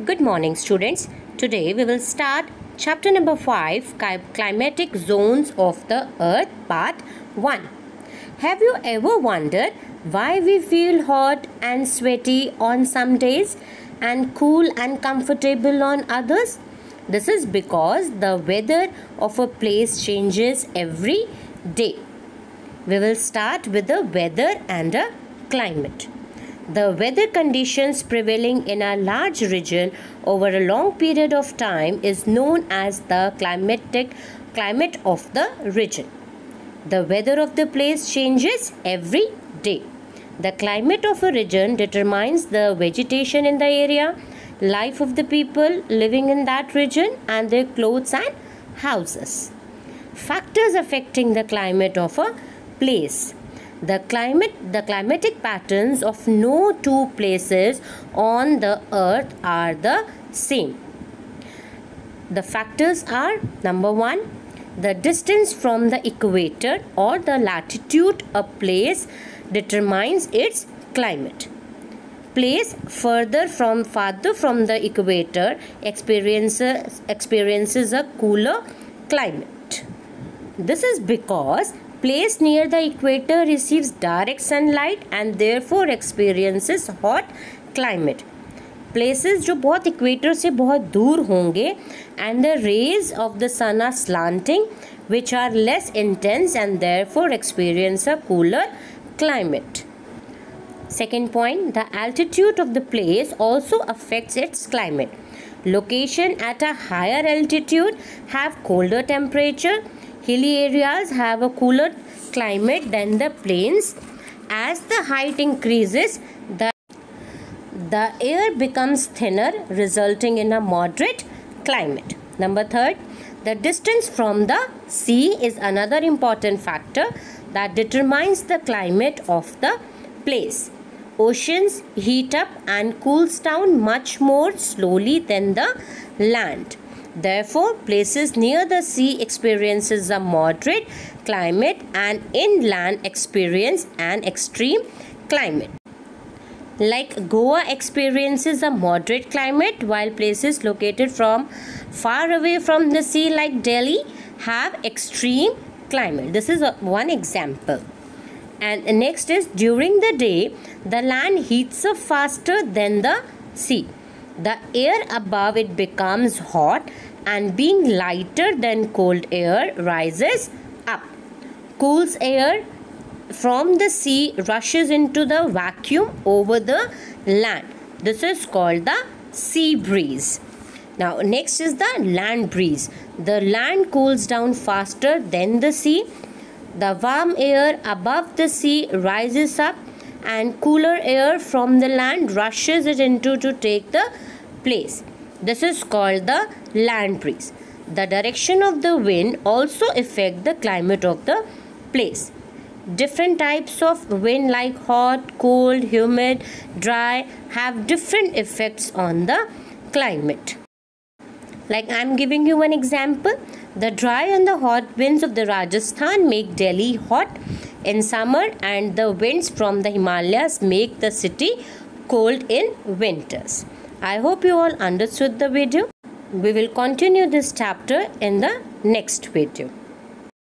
Good morning, students. Today we will start chapter number 5, Climatic Zones of the Earth, part 1. Have you ever wondered why we feel hot and sweaty on some days and cool and comfortable on others? This is because the weather of a place changes every day. We will start with the weather and the climate. The weather conditions prevailing in a large region over a long period of time is known as the climate of the region. The weather of the place changes every day. The climate of a region determines the vegetation in the area, life of the people living in that region, and their clothes and houses. Factors affecting the climate of a place. The climatic patterns of no two places on the earth are the same. The factors are: number 1, the distance from the equator or the latitude a place determines its climate. Place farther from the equator experiences a cooler climate. This is because place near the equator receives direct sunlight and therefore experiences hot climate. Places जो बहुत equator से बहुत दूर होंगे and the rays of the sun are slanting, which are less intense and therefore experience a cooler climate. Second point, the altitude of the place also affects its climate. Location at a higher altitude have colder temperature. Hilly areas have a cooler climate than the plains. As the height increases, the air becomes thinner, resulting in a moderate climate. Number 3, the distance from the sea is another important factor that determines the climate of the place. Oceans heat up and cools down much more slowly than the land. Therefore, places near the sea experiences a moderate climate and inland experience an extreme climate. Like Goa experiences a moderate climate, while places located far away from the sea like Delhi have extreme climate. This is one example. And next is, during the day, the land heats up faster than the sea. The air above it becomes hot and being lighter than cold air rises up. Cool air from the sea rushes into the vacuum over the land. This is called the sea breeze. Now next is the land breeze. The land cools down faster than the sea. The warm air above the sea rises up and cooler air from the land rushes it into to take the place. This is called the land breeze. The direction of the wind also affects the climate of the place. Different types of wind like hot, cold, humid, dry have different effects on the climate. Like I am giving you one example. The dry and the hot winds of the Rajasthan make Delhi hot in summer, and the winds from the Himalayas make the city cold in winters. I hope you all understood the video. We will continue this chapter in the next video.